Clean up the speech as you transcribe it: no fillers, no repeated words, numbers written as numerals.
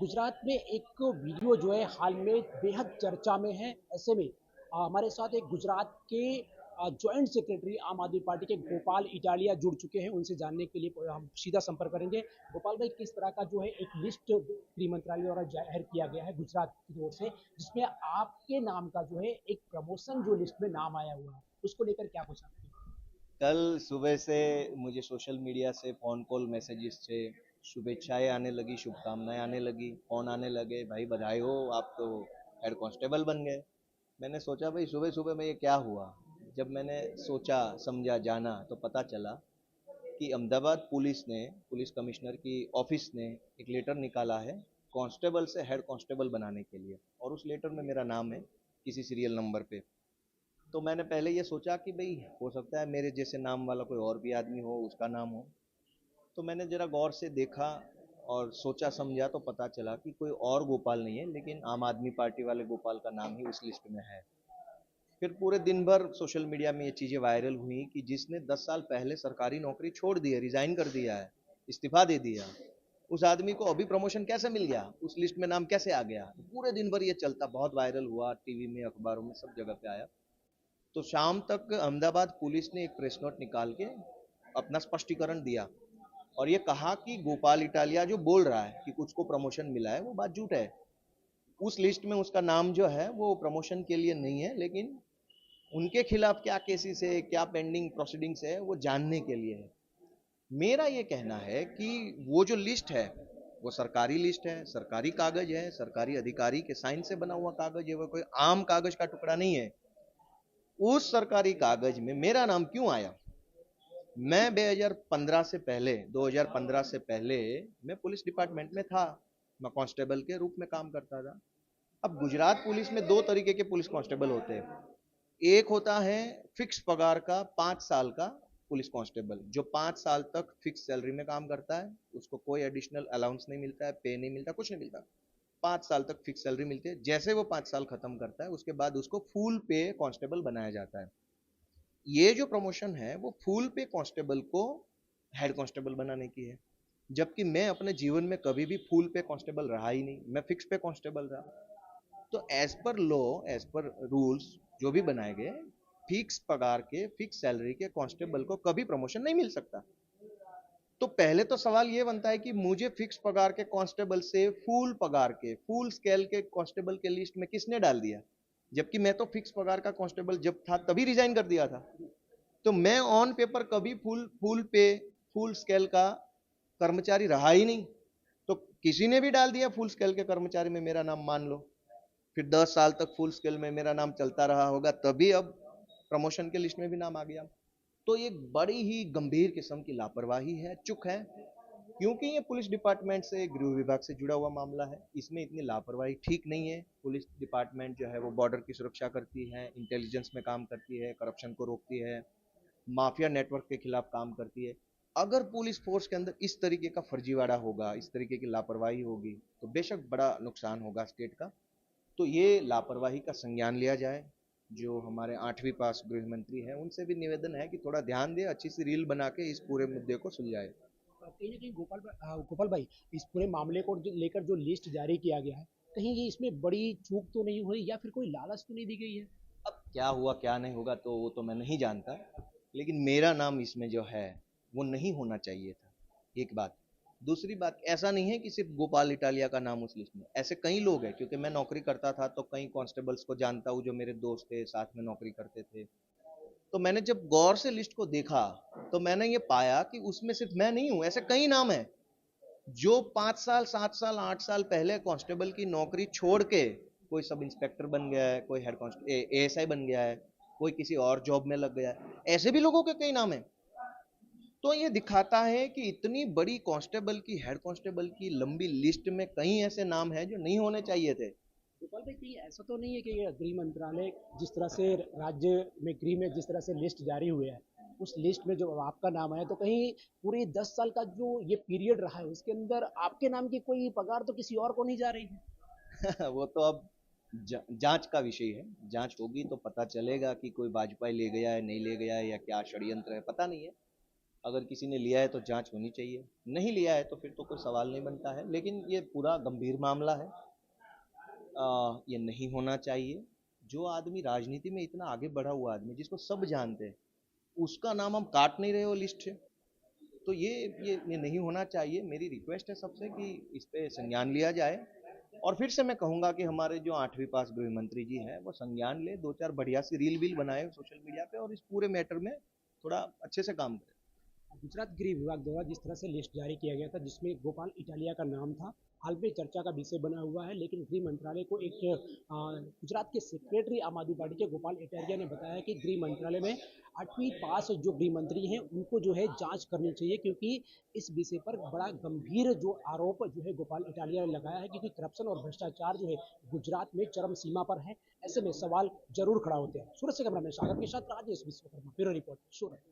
गुजरात में एक वीडियो जो है हाल में बेहद चर्चा में है। ऐसे में हमारे साथ एक गुजरात के जॉइंट सेक्रेटरी आम आदमी पार्टी के गोपाल इटालिया जुड़ चुके हैं। उनसे जानने के लिए हम सीधा संपर्क करेंगे। गोपाल भाई, किस तरह का जो है एक लिस्ट गृह मंत्रालय द्वारा जाहिर किया गया है गुजरात की ओर से, जिसमें आपके नाम का जो है एक प्रमोशन जो लिस्ट में नाम आया हुआ है, उसको लेकर क्या कुछ आपकी? कल सुबह से मुझे सोशल मीडिया से फ़ोन कॉल मैसेजेस से शुभेच्छाएं आने लगी, शुभकामनाएं आने लगी, फ़ोन आने लगे, भाई बधाई हो, आप तो हेड कांस्टेबल बन गए। मैंने सोचा भाई सुबह सुबह में ये क्या हुआ। जब मैंने सोचा समझा जाना तो पता चला कि अहमदाबाद पुलिस ने, पुलिस कमिश्नर की ऑफिस ने एक लेटर निकाला है कांस्टेबल से हेड कांस्टेबल बनाने के लिए, और उस लेटर में मेरा नाम है किसी सीरियल नंबर पे। तो मैंने पहले ये सोचा कि भाई हो सकता है मेरे जैसे नाम वाला कोई और भी आदमी हो, उसका नाम हो। तो मैंने जरा गौर से देखा और सोचा समझा तो पता चला कि कोई और गोपाल नहीं है, लेकिन आम आदमी पार्टी वाले गोपाल का नाम ही उस लिस्ट में है। फिर पूरे दिन भर सोशल मीडिया में ये चीज़ें वायरल हुई कि जिसने 10 साल पहले सरकारी नौकरी छोड़ दी है, रिजाइन कर दिया है, इस्तीफा दे दिया, उस आदमी को अभी प्रमोशन कैसे मिल गया, उस लिस्ट में नाम कैसे आ गया। पूरे दिन भर ये चलता, बहुत वायरल हुआ, टीवी में, अखबारों में, सब जगह पे आया। तो शाम तक अहमदाबाद पुलिस ने एक प्रेस नोट निकाल के अपना स्पष्टीकरण दिया और ये कहा कि गोपाल इटालिया जो बोल रहा है कि कुछ को प्रमोशन मिला है, वो बात झूठ है। उस लिस्ट में उसका नाम जो है वो प्रमोशन के लिए नहीं है, लेकिन उनके खिलाफ क्या केसेस है, क्या पेंडिंग प्रोसीडिंग्स है, वो जानने के लिए है। मेरा ये कहना है कि वो जो लिस्ट है वो सरकारी लिस्ट है, सरकारी कागज है, सरकारी अधिकारी के साइन से बना हुआ कागज है, वो कोई आम कागज का टुकड़ा नहीं है। उस सरकारी कागज में मेरा नाम क्यों आया? मैं 2015 से पहले 2015 से पहले मैं पुलिस डिपार्टमेंट में था। मैं कांस्टेबल के रूप में काम करता था। अब गुजरात पुलिस में दो तरीके के पुलिस कांस्टेबल होते हैं। एक होता है फिक्स पगार का 5 साल का पुलिस कांस्टेबल, जो 5 साल तक फिक्स सैलरी में काम करता है, उसको कोई एडिशनल अलाउंस नहीं मिलता है, पे नहीं मिलता, कुछ नहीं मिलता। 5 साल तक फिक्स सैलरी मिलती है। जैसे वो 5 साल खत्म करता है उसके बाद उसको फुल पे कांस्टेबल बनाया जाता है। ये जो प्रमोशन है वो फुल पे कांस्टेबल को हेड कांस्टेबल बनाने की है, जबकि मैं अपने जीवन में कभी भी फुल पे कांस्टेबल रहा ही नहीं, मैं फिक्स पे कांस्टेबल रहा। तो as per law, as per rules जो भी बनाए गए, फिक्स पगार के, फिक्स सैलरी के कांस्टेबल को कभी प्रमोशन नहीं मिल सकता। तो पहले तो सवाल ये बनता है कि मुझे फिक्स पगार के कांस्टेबल से फुल पगार के, फुल स्केल के कांस्टेबल के लिस्ट में किसने डाल दिया, जबकि मैं तो फिक्स पगार का कांस्टेबल जब था तभी रिजाइन कर दिया था। तो मैं ऑन पेपर कभी फुल फुल पे, फुल स्केल का कर्मचारी रहा ही नहीं। तो किसी ने भी डाल दिया फुल स्केल के कर्मचारी में मेरा नाम, मान लो। फिर 10 साल तक फुल स्केल में मेरा नाम चलता रहा होगा, तभी अब प्रमोशन के लिस्ट में भी नाम आ गया। तो ये बड़ी ही गंभीर किस्म की लापरवाही है, चूक है। क्योंकि ये पुलिस डिपार्टमेंट से, गृह विभाग से जुड़ा हुआ मामला है, इसमें इतनी लापरवाही ठीक नहीं है। पुलिस डिपार्टमेंट जो है वो बॉर्डर की सुरक्षा करती है, इंटेलिजेंस में काम करती है, करप्शन को रोकती है, माफिया नेटवर्क के खिलाफ काम करती है। अगर पुलिस फोर्स के अंदर इस तरीके का फर्जीवाड़ा होगा, इस तरीके की लापरवाही होगी, तो बेशक बड़ा नुकसान होगा स्टेट का। तो ये लापरवाही का संज्ञान लिया जाए। जो हमारे 8वीं पास गृह मंत्री हैं उनसे भी निवेदन है कि थोड़ा ध्यान दे, अच्छी सी रील बना के इस पूरे मुद्दे को सुलझाए। कहीं ना कहीं गोपाल भाई, इस पूरे मामले को लेकर जो लिस्ट जारी किया गया है, कहीं ये इसमें बड़ी चूक तो नहीं हुई या फिर कोई लालच तो नहीं दी गई है? अब क्या हुआ क्या नहीं होगा तो वो तो मैं नहीं जानता, लेकिन मेरा नाम इसमें जो है वो नहीं होना चाहिए था, एक बात। दूसरी बात, ऐसा नहीं है कि सिर्फ गोपाल इटालिया का नाम उस लिस्ट में, ऐसे कई लोग हैं, क्योंकि मैं नौकरी करता था तो कई कांस्टेबल्स को जानता हूँ जो मेरे दोस्त थे, साथ में नौकरी करते थे। तो मैंने जब गौर से लिस्ट को देखा तो मैंने ये पाया कि उसमें सिर्फ मैं नहीं हूँ, ऐसे कई नाम हैं जो 5 साल, 7 साल, 8 साल पहले कांस्टेबल की नौकरी छोड़ के कोई सब इंस्पेक्टर बन गया है, कोई हेड कांस्टेबल एएसआई बन गया है, कोई किसी और जॉब में लग गया है। ऐसे भी लोगों के कई नाम हैं। तो ये दिखाता है कि इतनी बड़ी कांस्टेबल की, हेड कांस्टेबल की लंबी लिस्ट में कई ऐसे नाम हैं जो नहीं होने चाहिए थे। गोपाल भाई, कहीं ऐसा तो नहीं है कि ये गृह मंत्रालय जिस तरह से राज्य में गृह में जिस तरह से लिस्ट जारी हुई है, उस लिस्ट में जो आपका नाम है, तो कहीं पूरे 10 साल का जो ये पीरियड रहा है उसके अंदर आपके नाम की कोई पगार तो किसी और को नहीं जा रही है? वो तो अब जांच का विषय है। जांच होगी तो पता चलेगा कि कोई वाजपेयी ले गया है, नहीं ले गया है, या क्या षड्यंत्र है, पता नहीं है। अगर किसी ने लिया है तो जांच होनी चाहिए, नहीं लिया है तो फिर तो कोई सवाल नहीं बनता है। लेकिन ये पूरा गंभीर मामला है, ये नहीं होना चाहिए। जो आदमी राजनीति में इतना आगे बढ़ा हुआ आदमी, जिसको सब जानते हैं, उसका नाम हम काट नहीं रहे हो लिस्ट से, तो ये नहीं होना चाहिए। मेरी रिक्वेस्ट है सबसे कि इस पे संज्ञान लिया जाए। और फिर से मैं कहूंगा कि हमारे जो 8वीं पास गृह मंत्री जी हैं वो संज्ञान ले, दो चार बढ़िया सी रील वील बनाए सोशल मीडिया पे और इस पूरे मैटर में थोड़ा अच्छे से काम करें। गुजरात गृह विभाग द्वारा जिस तरह से लिस्ट जारी किया गया था जिसमें गोपाल इटालिया का नाम था, हाल में चर्चा का विषय बना हुआ है। लेकिन गृह मंत्रालय को एक गुजरात के सेक्रेटरी आम आदमी पार्टी के गोपाल इटालिया ने बताया कि गृह मंत्रालय में 8वीं पास जो गृह मंत्री हैं उनको जो है जांच करनी चाहिए, क्योंकि इस विषय पर बड़ा गंभीर जो आरोप जो है गोपाल इटालिया ने लगाया है, क्योंकि करप्शन और भ्रष्टाचार जो है गुजरात में चरम सीमा पर है। ऐसे में सवाल जरूर खड़ा होते हैं। सूरत से कैमरा मैन सागर के साथ राजेश विश्वकर्मा, ब्यूरो रिपोर्ट, सूरत।